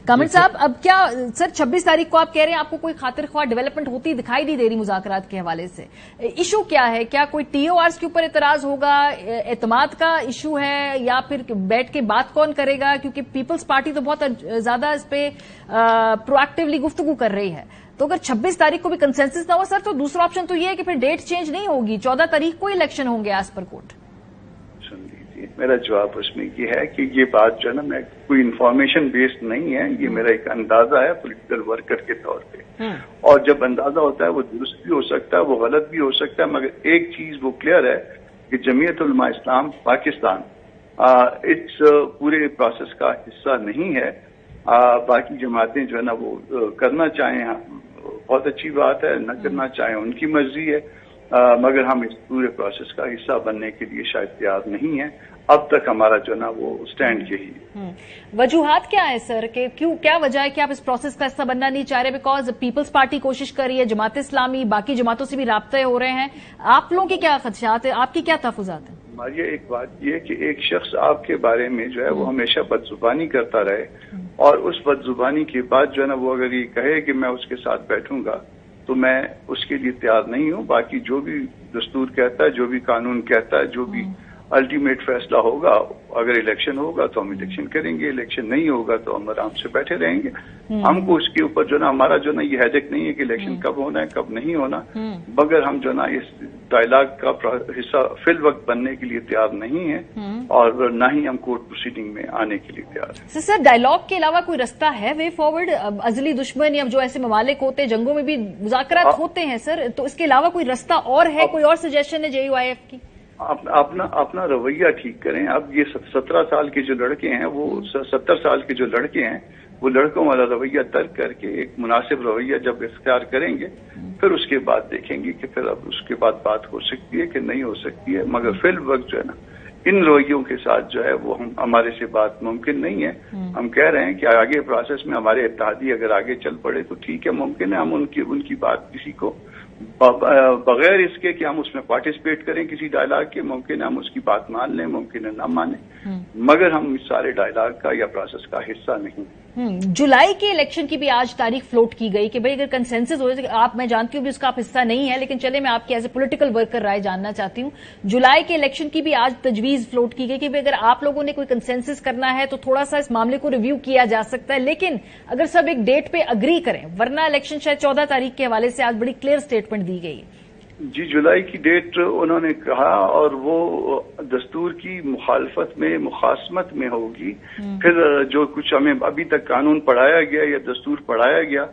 कामिल साहब, अब क्या सर 26 तारीख को आप कह रहे हैं आपको कोई खातिर ख्वाह डेवलपमेंट होती दिखाई नहीं दे रही मुज़ाकरात के हवाले से? इशू क्या है? क्या कोई TORs के ऊपर एतराज होगा, एतमाद का इशू है, या फिर बैठ के बात कौन करेगा? क्योंकि पीपल्स पार्टी तो बहुत ज्यादा इस पे प्रोएक्टिवली गुफ्तगू कर रही है। तो अगर 26 तारीख को भी कंसेंसस ना हो सर, तो दूसरा ऑप्शन तो ये है कि फिर डेट चेंज नहीं होगी, 14 तारीख को इलेक्शन होंगे एज पर कोर्ट। मेरा जवाब उसमें ये है कि ये बात जो है ना, मैं कोई इन्फॉर्मेशन बेस्ड नहीं है, ये मेरा एक अंदाजा है पॉलिटिकल वर्कर के तौर पे। और जब अंदाजा होता है वो दुरुस्त भी हो सकता है, वो गलत भी हो सकता है, मगर एक चीज वो क्लियर है कि जमीयत उलमा इस्लाम पाकिस्तान इस पूरे प्रोसेस का हिस्सा नहीं है। बाकी जमातें जो है ना वो करना चाहें बहुत अच्छी बात है, न करना चाहें उनकी मर्जी है, मगर हम इस पूरे प्रोसेस का हिस्सा बनने के लिए शायद तैयार नहीं है। अब तक हमारा जो ना वो स्टैंड यही है। वजूहात क्या है सर कि क्यों, क्या वजह है कि आप इस प्रोसेस का हिस्सा बनना नहीं चाह रहे? बिकॉज पीपल्स पार्टी कोशिश कर रही है, जमात इस्लामी, बाकी जमातों से भी राब्ते हो रहे हैं। आप लोगों के क्या खदशात है, आपकी क्या तहफुजात है? हमारी एक बात ये कि एक शख्स आपके बारे में जो है वो हमेशा बदजुबानी करता रहे, और उस बदजुबानी के बाद जो है ना वो अगर ये कहे कि मैं उसके साथ बैठूंगा तो मैं उसके लिए तैयार नहीं हूं। बाकी जो भी दस्तूर कहता है, जो भी कानून कहता है, जो भी अल्टीमेट फैसला होगा, अगर इलेक्शन होगा तो हम इलेक्शन करेंगे, इलेक्शन नहीं होगा तो हम आराम से बैठे रहेंगे। हमको उसके ऊपर जो ना हमारा जो ना ये हेडेक नहीं है कि इलेक्शन कब होना है कब नहीं होना, मगर हम जो ना इस डायलॉग का हिस्सा फिल वक्त बनने के लिए तैयार नहीं है, और ना ही हम कोर्ट प्रोसीडिंग में आने के लिए तैयार है। सर डायलॉग के अलावा कोई रास्ता है वे फॉरवर्ड? अजली दुश्मन या जो ऐसे ममालिक होते हैं, जंगों में भी मुज़ाकरात होते हैं सर, तो इसके अलावा कोई रास्ता और है, कोई और सजेशन है JUIF की? अपना रवैया ठीक करें। अब ये 17 साल के जो लड़के हैं, वो 70 साल के जो लड़के हैं, वो लड़कों वाला रवैया तर्क करके एक मुनासिब रवैया जब इख्तियार करेंगे, फिर उसके बाद देखेंगे कि फिर अब उसके बाद बात हो सकती है कि नहीं हो सकती है। मगर फिल वक्त जो है ना इन रवैयों के साथ जो है वो हमारे से बात मुमकिन नहीं है। हम कह रहे हैं कि आगे प्रोसेस में हमारे इत्तेहादी अगर आगे चल पड़े तो ठीक है, मुमकिन है हम उनकी बात किसी को बगैर इसके कि हम उसमें पार्टिसिपेट करें किसी डायलॉग के, मुमकिन है हम उसकी बात मान लें, मुमकिन है ना माने, मगर हम इस सारे डायलॉग का या प्रोसेस का हिस्सा नहीं। जुलाई के इलेक्शन की भी आज तारीख फ्लोट की गई कि भाई अगर कंसेंसस हो जाए, आप, मैं जानती हूँ भी उसका आप हिस्सा नहीं है, लेकिन चले मैं आपकी एज ए पॉलिटिकल वर्कर राय जानना चाहती हूँ। जुलाई के इलेक्शन की भी आज तजवीज फ्लोट की गई कि भाई अगर आप लोगों ने कोई कंसेंसस करना है तो थोड़ा सा इस मामले को रिव्यू किया जा सकता है, लेकिन अगर सब एक डेट पे अग्री करें, वरना इलेक्शन शायद 14 तारीख के हवाले से आज बड़ी क्लियर स्टेटमेंट दी गई है। जी, जुलाई की डेट उन्होंने कहा, और वो दस्तूर की मुखालफत में, मुखासमत में होगी। फिर जो कुछ हमें अभी तक कानून पढ़ाया गया या दस्तूर पढ़ाया गया,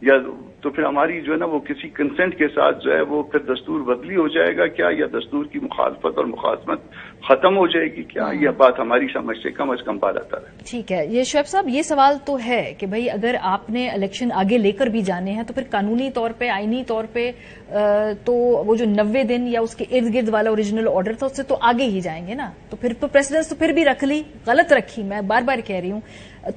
या तो फिर हमारी जो है ना वो किसी कंसेंट के साथ जो है वो फिर दस्तूर बदली हो जाएगा क्या, या दस्तूर की मुखालफत और मुखासमत खत्म हो जाएगी क्या? यह बात हमारी समझ से कम अज कम बालातर है। ठीक है, ये शुएब साहब, ये सवाल तो है कि भाई अगर आपने इलेक्शन आगे लेकर भी जाने हैं तो फिर कानूनी तौर पे, आईनी तौर पे तो वो जो 90 दिन या उसके इर्द गिर्द वाला ओरिजिनल ऑर्डर था उससे तो आगे ही जाएंगे ना। तो फिर तो प्रेसिडेंस तो फिर भी रख ली, गलत रखी, मैं बार बार कह रही हूँ।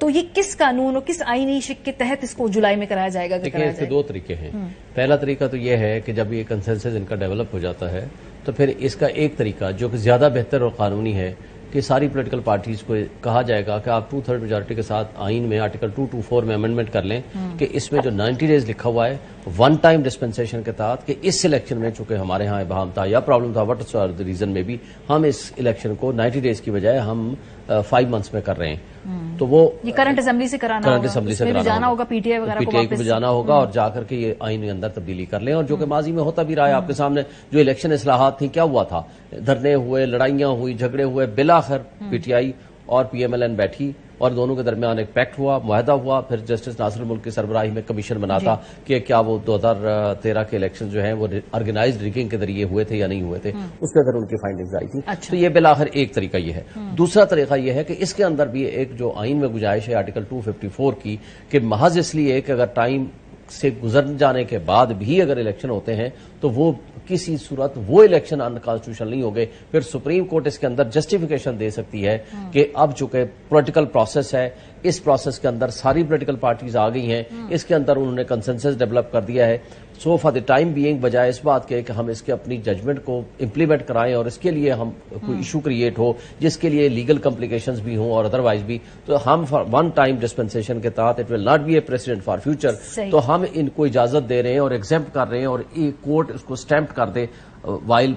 तो ये किस कानून और किस आईनी शिक के तहत इसको जुलाई में कराया जाएगा? देखिए, इसके दो तरीके हैं। पहला तरीका तो ये है कि जब ये कंसेंसस इनका डेवलप हो जाता है तो फिर इसका एक तरीका जो कि ज्यादा बेहतर और कानूनी है कि सारी पॉलिटिकल पार्टीज को कहा जाएगा कि आप 2/3 मेजॉरिटी के साथ आइन में आर्टिकल 224 में अमेंडमेंट कर लें कि इसमें जो 90 डेज लिखा हुआ है वन टाइम डिस्पेंसेशन के तहत, कि इस इलेक्शन में चूंकि हमारे यहाँ इबाहम था या प्रॉब्लम था, वट द रीजन में भी, हम इस इलेक्शन को 90 डेज की बजाय हम 5 मंथ्स में कर रहे हैं। तो वो ये करंट असेंबली से कराना होगा, पीटीआई वगैरह को भी जाना होगा, और जाकर के ये आइन के अंदर तब्दीली कर लें। और जो कि माजी में होता भी रहा है, आपके सामने जो इलेक्शन इस्लाहात थी, क्या हुआ था, धरने हुए, लड़ाइयां हुई, झगड़े हुए, बिलाखिर पीटीआई और PMLN बैठी और दोनों के दरमियान एक पैक्ट हुआ, मुआहदा हुआ। फिर जस्टिस नासिर मुल्क की सरबराही में कमीशन बना था कि क्या वो 2013 के इलेक्शन जो है वो ऑर्गेनाइज्ड रिगिंग के जरिए हुए थे या नहीं हुए थे, उसके अंदर उनकी फाइंडिंग्स आई थी। तो ये बिलाखिर एक तरीका ये है। दूसरा तरीका ये है कि इसके अंदर भी एक जो आइन में गुंजाइश है आर्टिकल 254 की, कि महज इसलिए कि अगर टाइम से गुजर जाने के बाद भी अगर इलेक्शन होते हैं तो वो किसी सूरत वो इलेक्शन अनकॉन्स्टिट्यूशनल नहीं हो गए, फिर सुप्रीम कोर्ट इसके अंदर जस्टिफिकेशन दे सकती है कि अब चूंकि पॉलिटिकल प्रोसेस है, इस प्रोसेस के अंदर सारी पॉलिटिकल पार्टीज आ गई हैं, इसके अंदर उन्होंने कंसेंसस डेवलप कर दिया है, so for the time being बजाय इस बात के कि हम इसके अपनी जजमेंट को इम्प्लीमेंट कराएं और इसके लिए हम कोई इशू क्रिएट हो जिसके लिए लीगल कॉम्प्लिकेशंस भी हों और अदरवाइज भी, तो हम वन टाइम डिस्पेंसेशन के तहत it will not be A president for future, तो हम इनको इजाजत दे रहे हैं और एग्जेम्प्ट कर रहे हैं और कोर्ट इसको स्टैम्प कर दे वाइल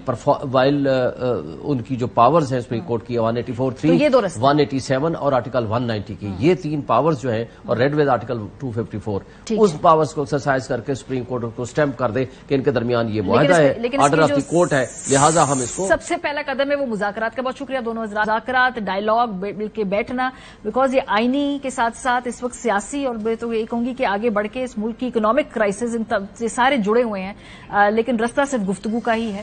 उनकी जो पावर्स हैं सुप्रीम कोर्ट की 184(3), 187 और आर्टिकल 190 की, ये 3 पावर्स जो हैं और रेड विद आर्टिकल 254, उस पावर्स को एक्सरसाइज करके सुप्रीम कोर्ट को स्टैम्प कर दे कि इनके दरमियान ये मुआहदा है, ऑर्डर ऑफ द कोर्ट है, लिहाजा हम इसको। सबसे पहला कदम है वो मुज़ाकरात का। बहुत शुक्रिया दोनों मुज़ाकरात, डायलॉग, मिलकर बैठना, बिकॉज ये आईनी के साथ साथ इस वक्त सियासी और मैं तो ये कहूंगी कि आगे बढ़ के इस मुल्क की इकोनॉमिक क्राइसिस ये सारे जुड़े हुए हैं, लेकिन रास्ता सिर्फ गुफ्तगू का ही है।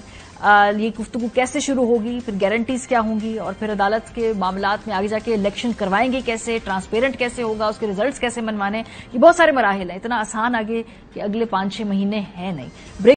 ये गुफ्तगू कैसे शुरू होगी, फिर गारंटीज क्या होंगी और फिर अदालत के मामलात में आगे जाके इलेक्शन करवाएंगे कैसे, ट्रांसपेरेंट कैसे होगा, उसके रिजल्ट्स कैसे मनवाने, ये बहुत सारे मराहिल हैं। इतना आसान आगे कि अगले 5-6 महीने हैं नहीं।